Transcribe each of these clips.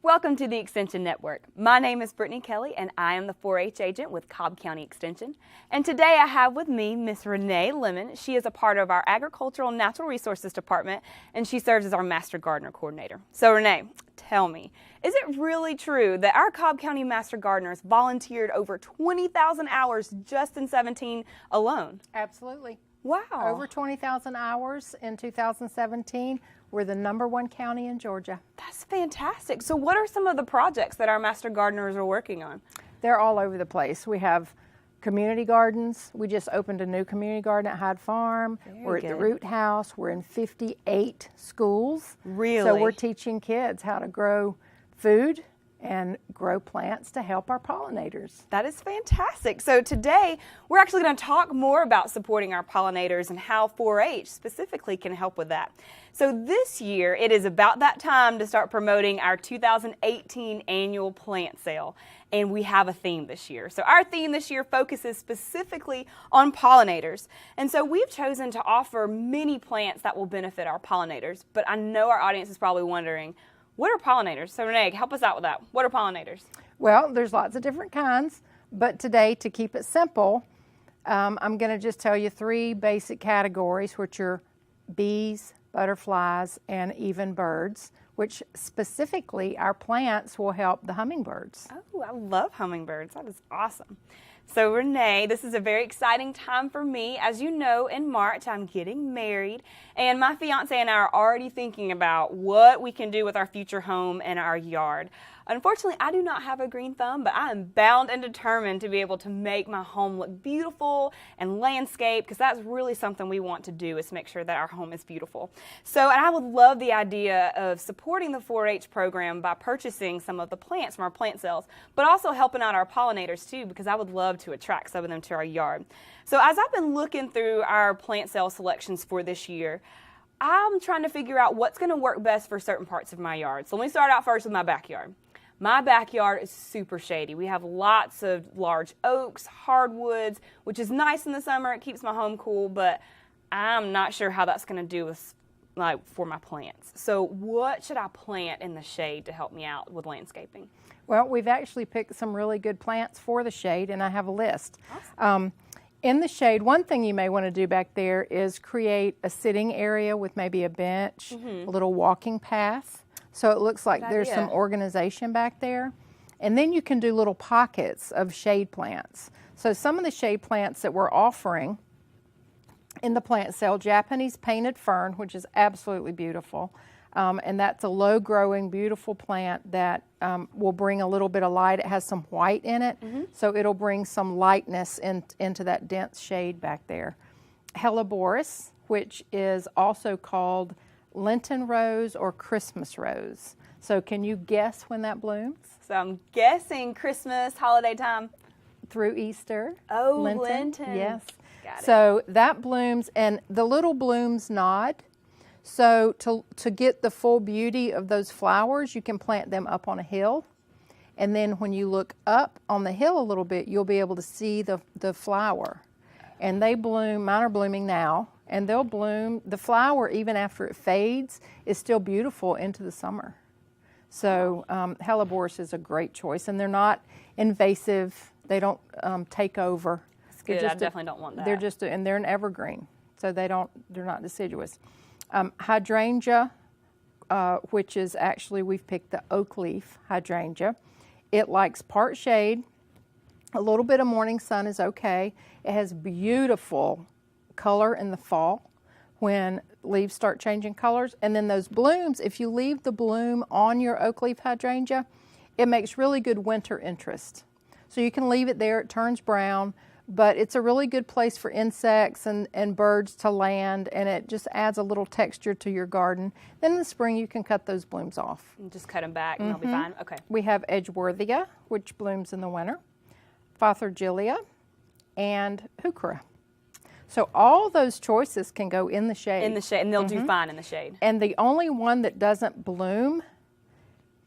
Welcome to the Extension Network. My name is Brittany Kelly and I am the 4-H agent with Cobb County Extension. And today I have with me Miss Renee Lemon. She is a part of our Agricultural and Natural Resources Department and she serves as our Master Gardener Coordinator. So Renee, tell me, is it really true that our Cobb County Master Gardeners volunteered over 20,000 hours just in 17 alone? Absolutely. Wow. Over 20,000 hours in 2017. We're the #1 county in Georgia. That's fantastic. So what are some of the projects that our Master Gardeners are working on? They're all over the place. We have community gardens. We just opened a new community garden at Hyde Farm. We're at the Root House. We're in 58 schools. Really? So we're teaching kids how to grow food and grow plants to help our pollinators. That is fantastic. So today we're actually going to talk more about supporting our pollinators and how 4-H specifically can help with that. So this year it is about that time to start promoting our 2018 annual plant sale. And we have a theme this year. So our theme this year focuses specifically on pollinators. And so we've chosen to offer many plants that will benefit our pollinators. But I know our audience is probably wondering, what are pollinators? So Renee, help us out with that. What are pollinators? Well, there's lots of different kinds, but today, to keep it simple, I'm going to just tell you 3 basic categories, which are bees, butterflies, and even birds, which specifically our plants will help the hummingbirds. Oh, I love hummingbirds. That is awesome. So Renee, this is a very exciting time for me. As you know, in March, I'm getting married, and my fiance and I are already thinking about what we can do with our future home and our yard. Unfortunately, I do not have a green thumb, but I am bound and determined to be able to make my home look beautiful and landscape, because that's really something we want to do, is make sure that our home is beautiful. So, and I would love the idea of supporting the 4-H program by purchasing some of the plants from our plant sales, but also helping out our pollinators too, because I would love to attract some of them to our yard. So as I've been looking through our plant sale selections for this year, I'm trying to figure out what's going to work best for certain parts of my yard. So let me start out first with my backyard. My backyard is super shady. We have lots of large oaks, hardwoods, which is nice in the summer. It keeps my home cool, but I'm not sure how that's going to do with, for my plants. So what should I plant in the shade to help me out with landscaping? Well, we've actually picked some really good plants for the shade, and I have a list. Awesome. In the shade, one thing you may want to do back there is create a sitting area with maybe a bench, a little walking path, so it looks like there's some organization back there. And then you can do little pockets of shade plants. So some of the shade plants that we're offering in the plant sale, Japanese painted fern, which is absolutely beautiful. And that's a low-growing, beautiful plant that will bring a little bit of light. It has some white in it, so it'll bring some lightness into that dense shade back there. Helleborus, which is also called Lenten rose or Christmas rose. So can you guess when that blooms? So I'm guessing Christmas, holiday time. Through Easter. Oh, Lenten. Yes. Got it. So that blooms, and the little blooms nod. So to get the full beauty of those flowers, you can plant them up on a hill. And then when you look up on the hill a little bit, you'll be able to see the flower. And they bloom, mine are blooming now, and they'll bloom. The flower, even after it fades, is still beautiful into the summer. So Helleborus is a great choice, and they're not invasive. They don't take over. That's good. I definitely don't want that. They're just, and they're an evergreen, so they're not deciduous. Hydrangea, which is actually, we've picked the oak leaf hydrangea. It likes part shade. A little bit of morning sun is okay. It has beautiful color in the fall when leaves start changing colors. And then those blooms, if you leave the bloom on your oak leaf hydrangea, it makes really good winter interest. So you can leave it there, it turns brown, but it's a really good place for insects and birds to land, and it just adds a little texture to your garden. Then in the spring, you can cut those blooms off. And just cut them back and they'll be fine? Okay. We have Edgeworthia, which blooms in the winter, Fothergilla, and Heuchera. So all those choices can go in the shade. In the shade, and they'll do fine in the shade. And the only one that doesn't bloom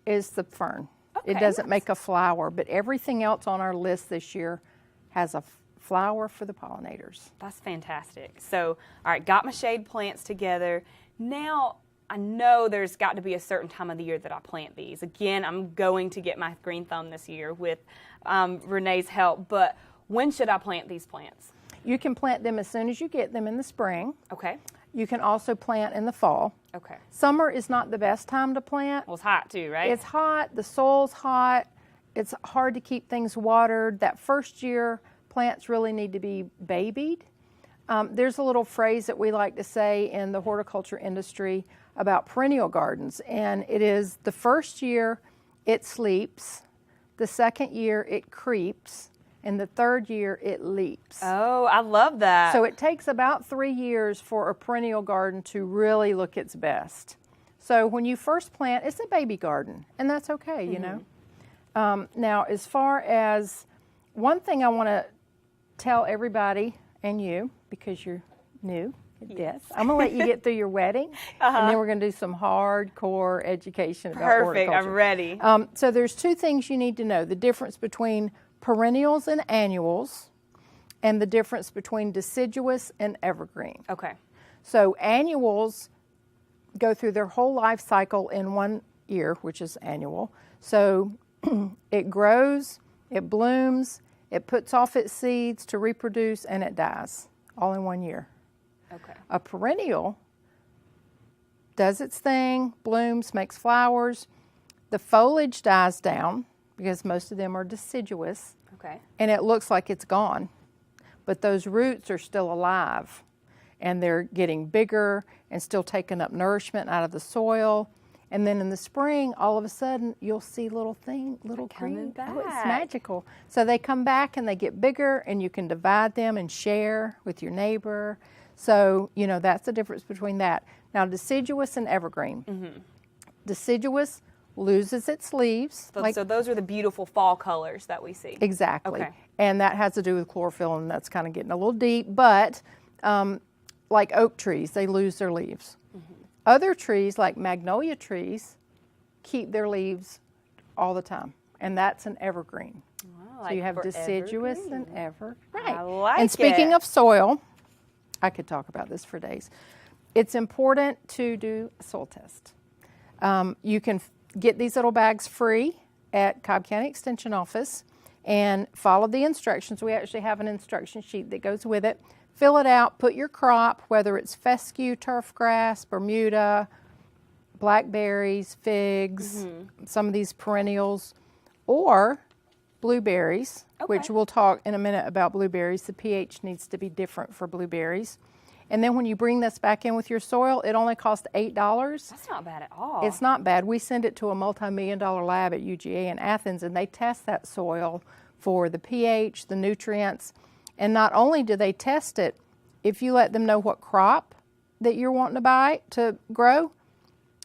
is the fern. Okay, It doesn't make a flower, but everything else on our list this year has a flower for the pollinators. That's fantastic. So, all right, got my shade plants together. Now, I know there's got to be a certain time of the year that I plant these. Again, I'm going to get my green thumb this year with Renee's help, but when should I plant these plants? You can plant them as soon as you get them in the spring. Okay. You can also plant in the fall. Okay. Summer is not the best time to plant. Well, it's hot too, right? It's hot, the soil's hot, it's hard to keep things watered. That first year, plants really need to be babied. There's a little phrase that we like to say in the horticulture industry about perennial gardens, and it is the first year it sleeps, the second year it creeps, and the third year it leaps. Oh, I love that. So it takes about 3 years for a perennial garden to really look its best. So when you first plant, it's a baby garden, and that's okay, you know. Now, as far as one thing I want to tell everybody and you, because you're new at this, I'm going to let you get through your wedding, and then we're going to do some hardcore education about Perfect. horticulture. I'm ready. So there's two things you need to know: the difference between perennials and annuals, and the difference between deciduous and evergreen. Okay. So annuals go through their whole life cycle in 1 year, which is annual. So it grows, it blooms, it puts off its seeds to reproduce, and it dies, all in 1 year. Okay. A perennial does its thing, blooms, makes flowers. The foliage dies down because most of them are deciduous, Okay. and it looks like it's gone. But those roots are still alive, and they're getting bigger and still taking up nourishment out of the soil. And then in the spring, all of a sudden, you'll see little coming green. Oh, it's back. magical. So they come back and they get bigger, and you can divide them and share with your neighbor. So, you know, that's the difference between that. Now, deciduous and evergreen. Deciduous loses its leaves. So those are the beautiful fall colors that we see. Exactly. Okay. And that has to do with chlorophyll, and that's kind of getting a little deep. But like oak trees, they lose their leaves. Other trees, like magnolia trees, keep their leaves all the time, and that's an evergreen. Wow, So you have for deciduous evergreen. and ever. Right. I like And speaking it. of soil, I could talk about this for days. It's important to do a soil test. You can get these little bags free at Cobb County Extension Office and follow the instructions. We actually have an instruction sheet that goes with it. Fill it out, put your crop, whether it's fescue, turf grass, Bermuda, blackberries, figs, some of these perennials, or blueberries, which Okay. we'll talk in a minute about blueberries. The pH needs to be different for blueberries. And then when you bring this back in with your soil, it only costs $8. That's not bad at all. It's not bad. We send it to a multi-million-dollar lab at UGA in Athens, and they test that soil for the pH, the nutrients. And not only do they test it, if you let them know what crop that you're wanting to buy to grow,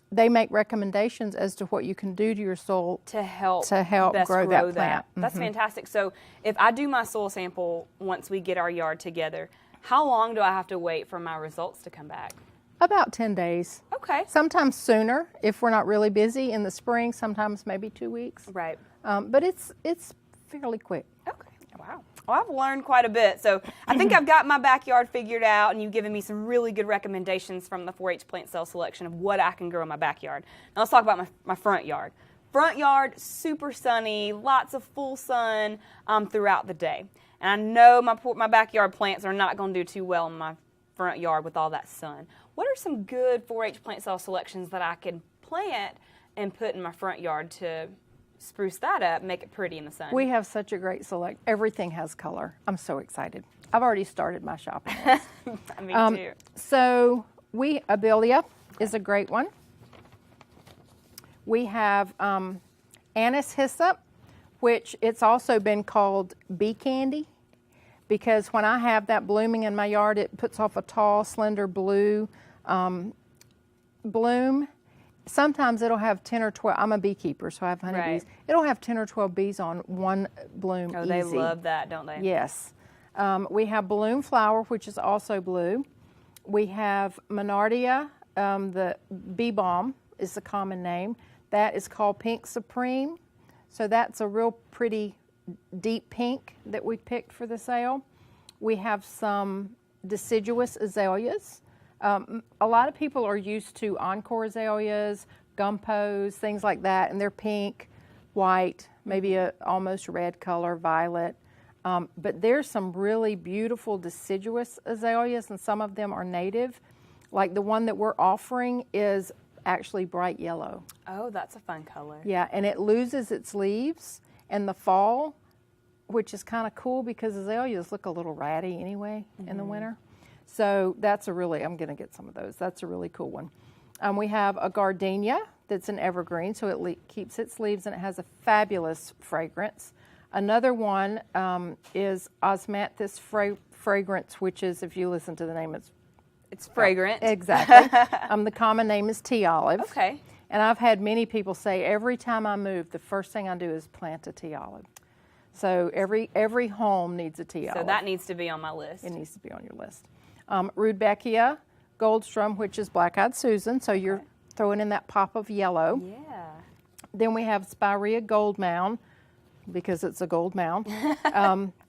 they make recommendations as to what you can do to your soil to help best grow that plant. That's fantastic. So if I do my soil sample once we get our yard together, how long do I have to wait for my results to come back? About 10 days. Okay. Sometimes sooner if we're not really busy in the spring, sometimes maybe 2 weeks. Right. But it's fairly quick. Okay. Wow. Well, I've learned quite a bit. So I think I've got my backyard figured out, and you've given me some really good recommendations from the 4-H plant cell selection of what I can grow in my backyard. Now let's talk about my front yard. Front yard, super sunny, lots of full sun throughout the day. And I know my backyard plants are not going to do too well in my front yard with all that sun. What are some good 4-H plant cell selections that I can plant and put in my front yard to spruce that up, make it pretty in the sun? We have such a great select. Everything has color. I'm so excited. I've already started my shopping list. Me too. So Abelia is a great one. We have anise hyssop, which it's also been called bee candy, because when I have that blooming in my yard, it puts off a tall, slender blue bloom. Sometimes it'll have 10 or 12. I'm a beekeeper, so I have honeybees. Right. It'll have 10 or 12 bees on one bloom. Oh, easy. they love that, don't they? Yes. We have balloon flower, which is also blue. We have Monardia, the bee balm is the common name. That is called Pink Supreme. So that's a real pretty deep pink that we picked for the sale. We have some deciduous azaleas. A lot of people are used to encore azaleas, gumpos, things like that, and they're pink, white, maybe a almost red color, violet. But there's some really beautiful deciduous azaleas, and some of them are native. Like the one that we're offering is actually bright yellow. Oh, that's a fun color. Yeah, and it loses its leaves in the fall, which is kind of cool because azaleas look a little ratty anyway in the winter. So that's I'm going to get some of those. That's a really cool one. We have a gardenia that's an evergreen, so it keeps its leaves and it has a fabulous fragrance. Another one is Osmanthus fragrance, which is, if you listen to the name, it's fragrant. Exactly. The common name is tea olive. Okay. And I've had many people say every time I move, the first thing I do is plant a tea olive. So every home needs a tea olive. So that needs to be on my list. It needs to be on your list. Rudbeckia Goldstrom, which is Black-Eyed Susan. So you're throwing in that pop of yellow. Yeah. Then we have Spirea Gold Mound, because it's a gold mound.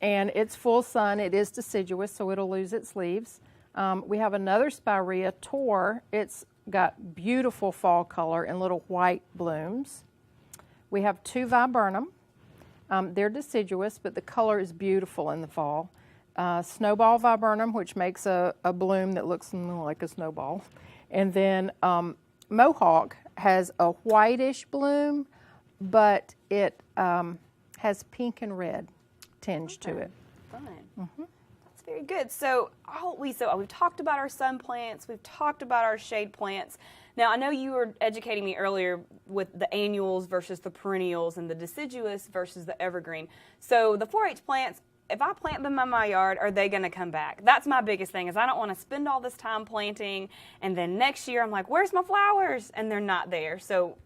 And it's full sun. It is deciduous, so it'll lose its leaves. We have another Spirea Tor. It's got beautiful fall color and little white blooms. We have 2 Viburnum. They're deciduous, but the color is beautiful in the fall. Snowball Viburnum, which makes a bloom that looks like a snowball. And then Mohawk has a whitish bloom, but it has pink and red tinge to it. Fun. That's very good. So, we've talked about our sun plants. We've talked about our shade plants. Now, I know you were educating me earlier with the annuals versus the perennials and the deciduous versus the evergreen. So, the 4-H plants, if I plant them in my yard, are they going to come back? That's my biggest thing, is I don't want to spend all this time planting, and then next year I'm like, where's my flowers? And they're not there. So,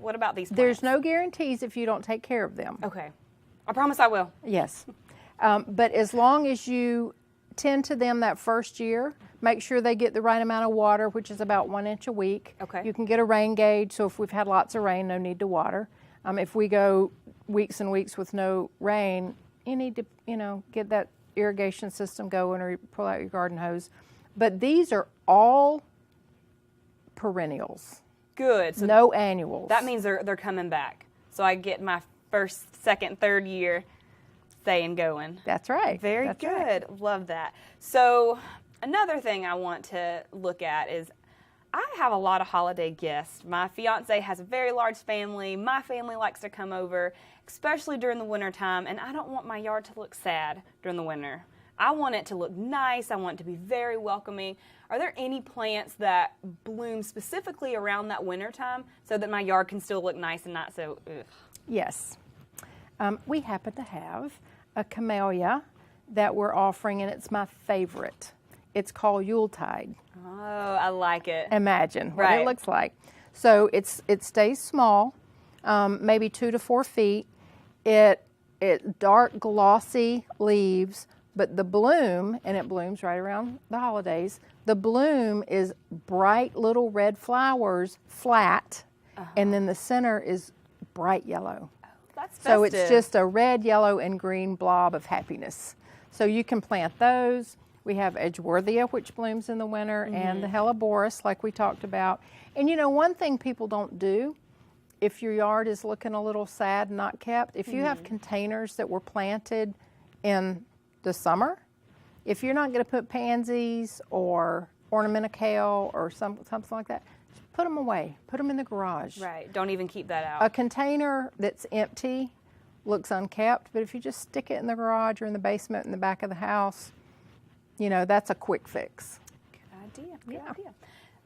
what about these plants? There's no guarantees if you don't take care of them. Okay. I promise I will. Yes. But as long as you tend to them that first year, make sure they get the right amount of water, which is about 1 inch a week. Okay. You can get a rain gauge, so if we've had lots of rain, no need to water. If we go weeks and weeks with no rain, you need to, get that irrigation system going or pull out your garden hose. But these are all perennials. Good. So no annuals. That means they're coming back. So I get my first, second, third year staying going. That's right. Very That's good. Right. Love that. So another thing I want to look at is I have a lot of holiday guests. My fiance has a very large family. My family likes to come over, especially during the winter time, and I don't want my yard to look sad during the winter. I want it to look nice. I want it to be very welcoming. Are there any plants that bloom specifically around that winter time so that my yard can still look nice and not so ugh? Yes. We happen to have a camellia that we're offering, and it's my favorite. It's called Yuletide. Oh, I like it. Imagine what it looks like. So it stays small, maybe 2 to 4 feet. It dark glossy leaves, but the bloom, and it blooms right around the holidays, the bloom is bright little red flowers, flat, and then the center is bright yellow. Oh, that's festive. So it's just a red, yellow, and green blob of happiness. So you can plant those. We have Edgeworthia, which blooms in the winter, and the Helleborus, like we talked about. And one thing people don't do, if your yard is looking a little sad and not kept, if you have containers that were planted in the summer, if you're not going to put pansies or ornamental kale or something like that, just put them away. Put them in the garage. Right. Don't even keep that out. A container that's empty looks unkept, but if you just stick it in the garage or in the basement in the back of the house, that's a quick fix. Good idea. Good idea.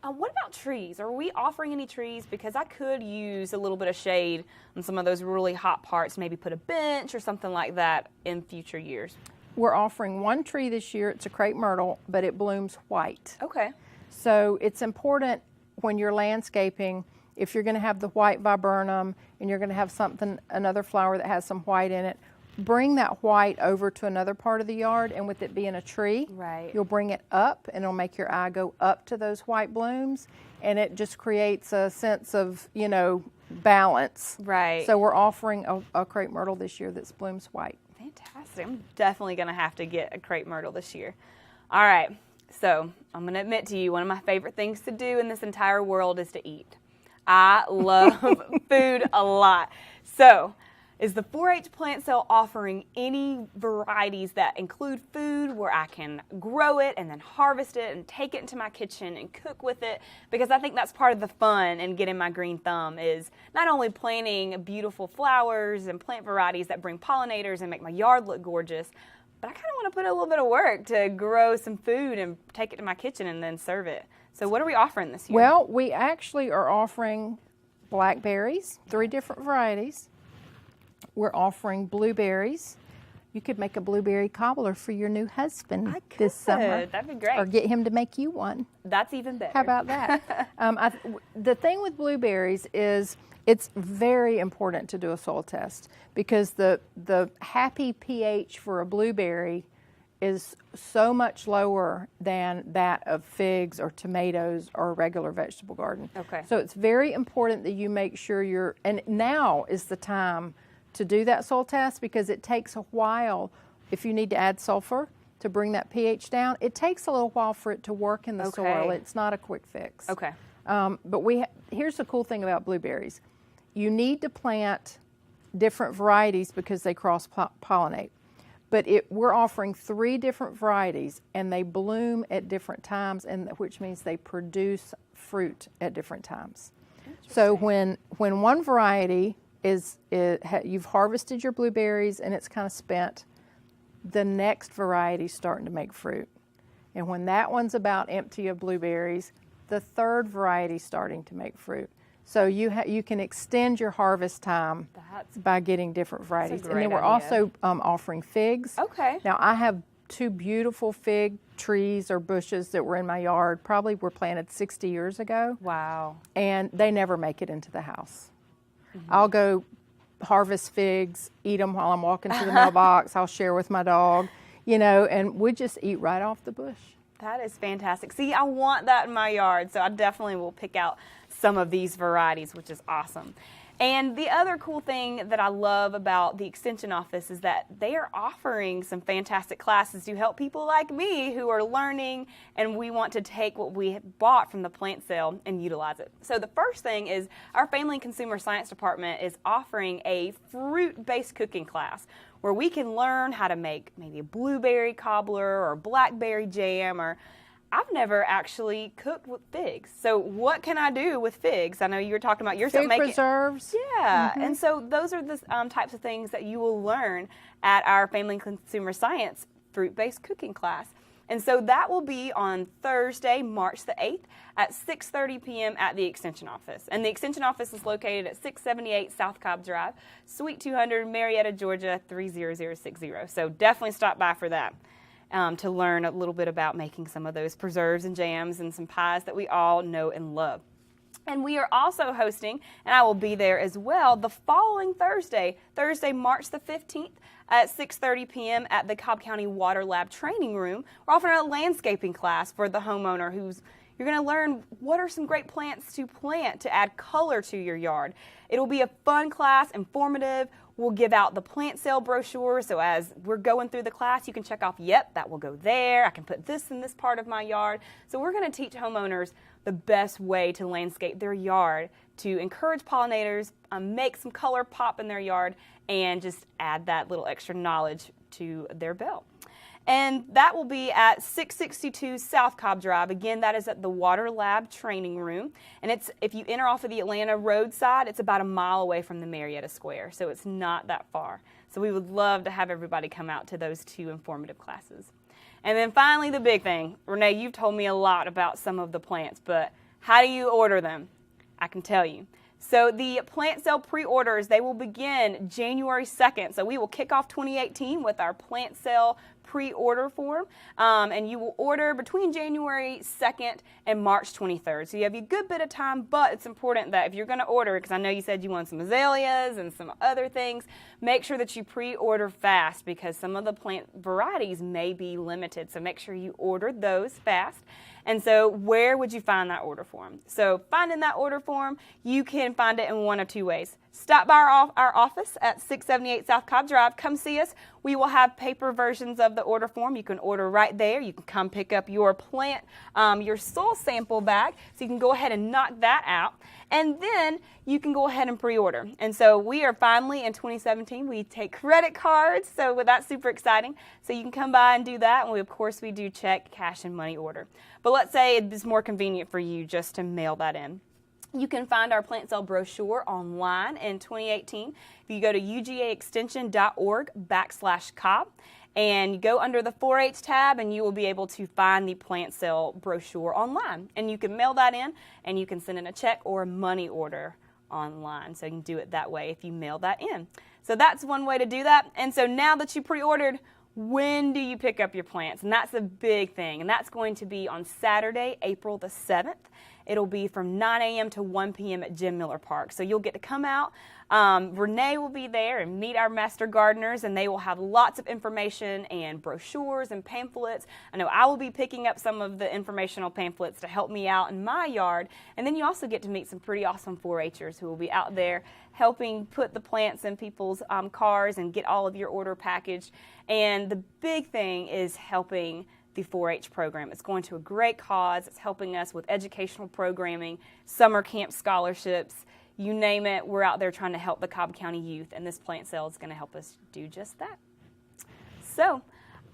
What about trees? Are we offering any trees? Because I could use a little bit of shade on some of those really hot parts, maybe put a bench or something like that in future years. We're offering one tree this year. It's a crepe myrtle, but it blooms white. Okay. So it's important when you're landscaping, if you're going to have the white viburnum and you're going to have another flower that has some white in it, bring that white over to another part of the yard, and with it being a tree, you'll bring it up and it'll make your eye go up to those white blooms, and it just creates a sense of, balance. Right. So we're offering a crepe myrtle this year that blooms white. Fantastic. I'm definitely going to have to get a crepe myrtle this year. All right. So I'm going to admit to you, one of my favorite things to do in this entire world is to eat. I love food a lot. So is the 4-H plant cell offering any varieties that include food where I can grow it and then harvest it and take it into my kitchen and cook with it? Because I think that's part of the fun in getting my green thumb, is not only planting beautiful flowers and plant varieties that bring pollinators and make my yard look gorgeous, but I kind of want to put a little bit of work to grow some food and take it to my kitchen and then serve it. So what are we offering this year? Well, we actually are offering blackberries, 3 different varieties. We're offering blueberries. You could make a blueberry cobbler for your new husband this summer. That'd be great. Or get him to make you one. That's even better. How about that? The thing with blueberries is it's very important to do a soil test, because the happy pH for a blueberry is so much lower than that of figs or tomatoes or a regular vegetable garden. Okay. So it's very important that you make sure and now is the time to do that soil test, because it takes a while. If you need to add sulfur to bring that pH down, it takes a little while for it to work in the soil. It's not a quick fix. Okay. But here's the cool thing about blueberries. You need to plant different varieties because they cross-pollinate. But we're offering 3 different varieties, and they bloom at different times, which means they produce fruit at different times. So when one variety you've harvested your blueberries and it's kind of spent, the next variety's starting to make fruit. And when that one's about empty of blueberries, the 3rd variety's starting to make fruit. So you can extend your harvest time by getting different varieties. And then we're also offering figs. Okay. Now I have 2 beautiful fig trees or bushes that were in my yard, probably were planted 60 years ago. Wow. And they never make it into the house. I'll go harvest figs, eat them while I'm walking to the mailbox. I'll share with my dog, and we just eat right off the bush. That is fantastic. See, I want that in my yard, so I definitely will pick out some of these varieties, which is awesome. And the other cool thing that I love about the Extension Office is that they are offering some fantastic classes to help people like me who are learning, and we want to take what we bought from the plant sale and utilize it. So the first thing is our Family and Consumer Science Department is offering a fruit-based cooking class where we can learn how to make maybe a blueberry cobbler or blackberry jam, or I've never actually cooked with figs. So what can I do with figs? I know you were talking about yourself making preserves. Yeah, and so those are the types of things that you will learn at our Family and Consumer Science fruit-based cooking class. And so that will be on Thursday, March the 8th at 6:30 p.m. at the Extension Office. And the Extension Office is located at 678 South Cobb Drive, Suite 200, Marietta, Georgia, 30060. So definitely stop by for that. To learn a little bit about making some of those preserves and jams and some pies that we all know and love. And we are also hosting, and I will be there as well, the following Thursday, March the 15th at 6:30 p.m. at the Cobb County Water Lab Training Room. We're offering a landscaping class for the homeowner you're going to learn what are some great plants to plant to add color to your yard. It'll be a fun class, informative. We'll give out the plant sale brochure, so as we're going through the class, you can check off, yep, that will go there. I can put this in this part of my yard. So we're going to teach homeowners the best way to landscape their yard to encourage pollinators, make some color pop in their yard, and just add that little extra knowledge to their belt. And that will be at 662 South Cobb Drive. Again, that is at the Water Lab Training Room. And if you enter off of the Atlanta roadside, it's about a mile away from the Marietta Square, so it's not that far. So we would love to have everybody come out to those 2 informative classes. And then finally, the big thing. Renee, you've told me a lot about some of the plants, but how do you order them? I can tell you. So the plant sale pre-orders, they will begin January 2nd. So we will kick off 2018 with our plant sale pre-order form, and you will order between January 2nd and March 23rd. So you have a good bit of time, but it's important that if you're going to order, because I know you said you want some azaleas and some other things, make sure that you pre-order fast because some of the plant varieties may be limited. So make sure you order those fast. And so where would you find that order form? So finding that order form, you can find it in one of 2 ways. stop by our office at 678 South Cobb Drive. Come see us. We will have paper versions of the order form. You can order right there. You can come pick up your plant, your soil sample bag, so you can go ahead and knock that out. And then you can go ahead and pre-order. And so we are finally, in 2017, we take credit cards, so that's super exciting. So you can come by and do that, and we, of course, we do check, cash, and money order. But let's say it's more convenient for you just to mail that in. You can find our plant sale brochure online in 2018. If you go to ugaextension.org/Cobb and you go under the 4-H tab, and you will be able to find the plant sale brochure online. And you can mail that in, and you can send in a check or a money order online. So you can do it that way if you mail that in. So that's one way to do that. And so now that you pre-ordered, when do you pick up your plants? And that's a big thing. And that's going to be on Saturday, April the 7th. It'll be from 9 a.m. to 1 p.m. at Jim Miller Park. So you'll get to come out. Renee will be there and meet our master gardeners, and they will have lots of information and brochures and pamphlets. I know I will be picking up some of the informational pamphlets to help me out in my yard. And then you also get to meet some pretty awesome 4-H'ers who will be out there helping put the plants in people's cars and get all of your order packaged. And the big thing is helping the 4-H program. It's going to a great cause. It's helping us with educational programming, summer camp scholarships, you name it. We're out there trying to help the Cobb County youth, and this plant sale is going to help us do just that. So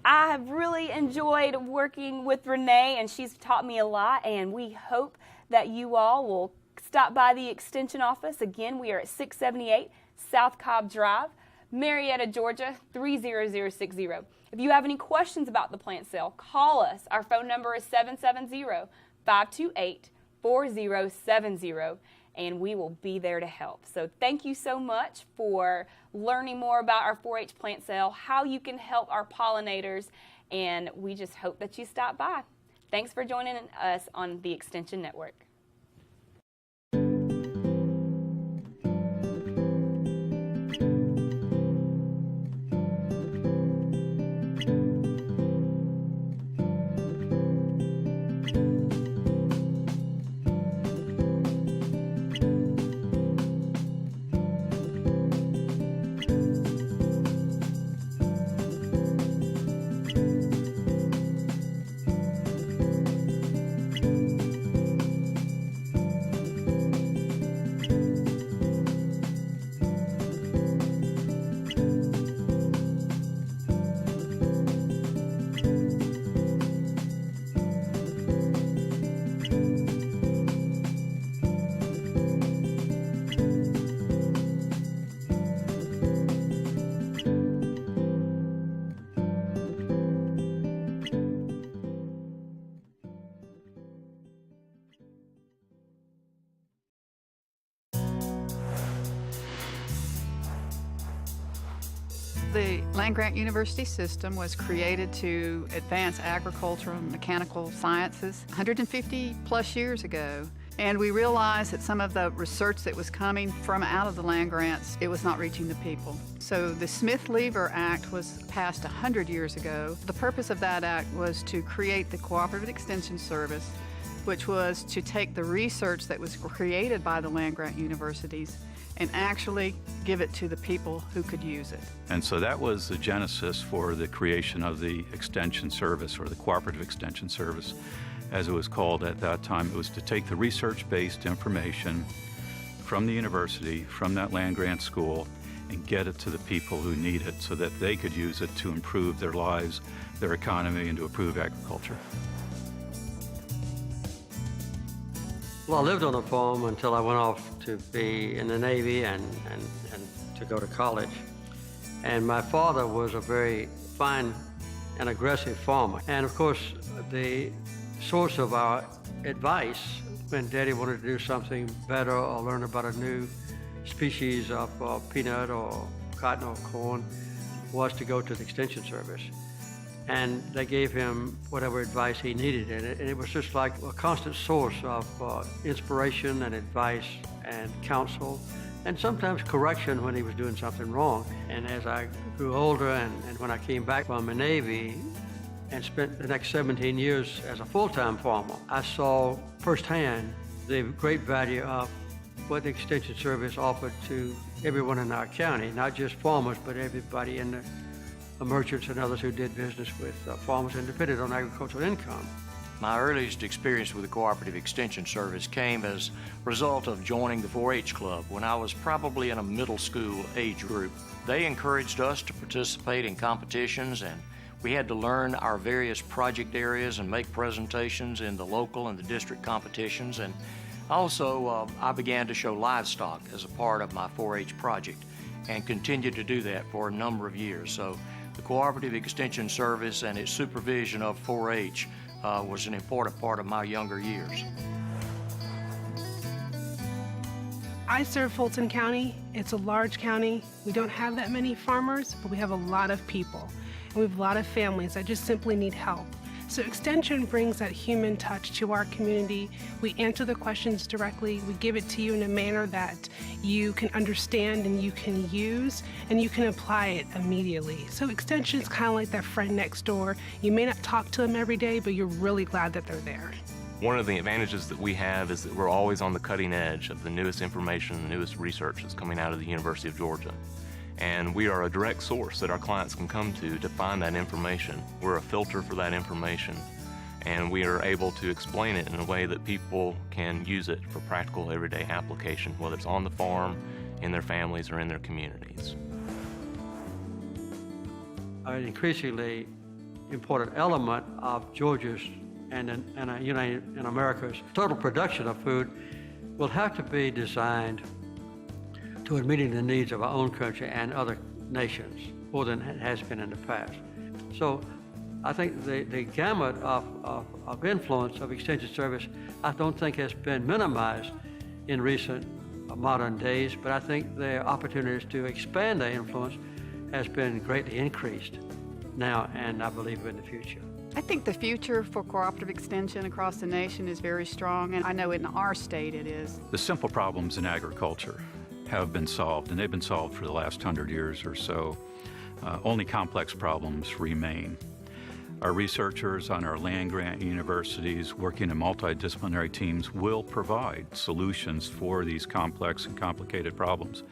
I have really enjoyed working with Renee, and she's taught me a lot, and we hope that you all will stop by the Extension office. Again, we are at 678 South Cobb Drive, Marietta, Georgia, 30060. If you have any questions about the plant sale, call us. Our phone number is 770-528-4070, and we will be there to help. So thank you so much for learning more about our 4-H plant sale, how you can help our pollinators, and we just hope that you stop by. Thanks for joining us on the Extension Network. The land-grant university system was created to advance agricultural and mechanical sciences 150 plus years ago. And we realized that some of the research that was coming from out of the land grants, it was not reaching the people. So the Smith-Lever Act was passed 100 years ago. The purpose of that act was to create the Cooperative Extension Service, which was to take the research that was created by the land-grant universities and actually give it to the people who could use it. And so that was the genesis for the creation of the Extension Service, or the Cooperative Extension Service, as it was called at that time. It was to take the research-based information from the university, from that land-grant school, and get it to the people who need it so that they could use it to improve their lives, their economy, and to improve agriculture. Well, I lived on a farm until I went off to be in the Navy and to go to college. And my father was a very fine and aggressive farmer. And of course, the source of our advice when Daddy wanted to do something better or learn about a new species of peanut or cotton or corn was to go to the Extension Service. And they gave him whatever advice he needed. And it was just like a constant source of inspiration and advice and counsel, and sometimes correction when he was doing something wrong. And as I grew older and when I came back from the Navy and spent the next 17 years as a full-time farmer, I saw firsthand the great value of what the Extension Service offered to everyone in our county, not just farmers, but everybody in the merchants and others who did business with farmers and depended on agricultural income. My earliest experience with the Cooperative Extension Service came as a result of joining the 4-H Club when I was probably in a middle school age group. They encouraged us to participate in competitions, and we had to learn our various project areas and make presentations in the local and the district competitions. And also, I began to show livestock as a part of my 4-H project and continued to do that for a number of years. So the Cooperative Extension Service and its supervision of 4-H was an important part of my younger years. I serve Fulton County. It's a large county. We don't have that many farmers, but we have a lot of people. And we have a lot of families that just simply need help. So Extension brings that human touch to our community. We answer the questions directly. We give it to you in a manner that you can understand and you can use, and you can apply it immediately. So Extension is kind of like that friend next door. You may not talk to them every day, but you're really glad that they're there. One of the advantages that we have is that we're always on the cutting edge of the newest information, the newest research that's coming out of the University of Georgia. And we are a direct source that our clients can come to find that information. We're a filter for that information, and we are able to explain it in a way that people can use it for practical everyday application, whether it's on the farm, in their families, or in their communities. An increasingly important element of Georgia's and America's total production of food will have to be designed toward meeting the needs of our own country and other nations more than it has been in the past. So I think the gamut of influence of Extension Service I don't think has been minimized in recent modern days, but I think the opportunities to expand their influence has been greatly increased now and I believe in the future. I think the future for cooperative extension across the nation is very strong, and I know in our state it is. The simple problems in agriculture have been solved, and they've been solved for the last 100 years or so. Only complex problems remain. Our researchers on our land-grant universities working in multidisciplinary teams will provide solutions for these complex and complicated problems.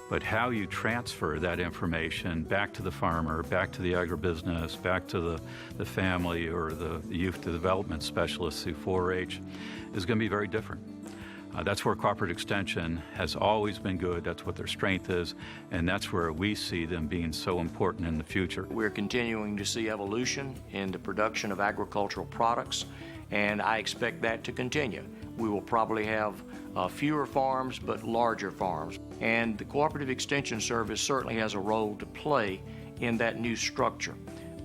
But how you transfer that information back to the farmer, back to the agribusiness, back to the family or the youth development specialists through 4-H is going to be very different. That's where cooperative extension has always been good. That's what their strength is, and that's where we see them being so important in the future. We're continuing to see evolution in the production of agricultural products, and I expect that to continue. We will probably have fewer farms, but larger farms. And the Cooperative Extension Service certainly has a role to play in that new structure.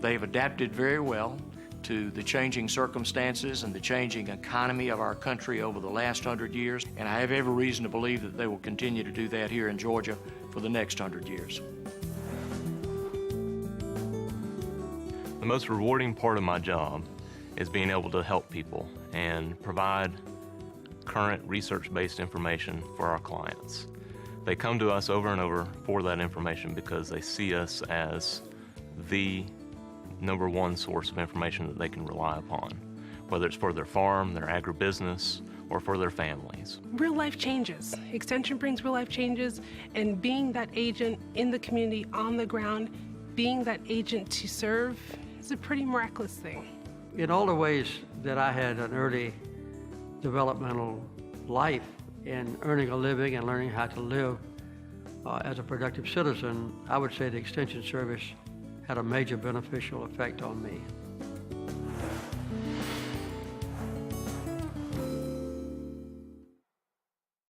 They've adapted very well to the changing circumstances and the changing economy of our country over the last 100 years, and I have every reason to believe that they will continue to do that here in Georgia for the next 100 years. The most rewarding part of my job is being able to help people and provide current research-based information for our clients. They come to us over and over for that information because they see us as the number one source of information that they can rely upon, whether it's for their farm, their agribusiness, or for their families. Real life changes. Extension brings real life changes, and being that agent in the community, on the ground, being that agent to serve is a pretty miraculous thing. In all the ways that I had an early developmental life in earning a living and learning how to live as a productive citizen, I would say the Extension Service had a major beneficial effect on me.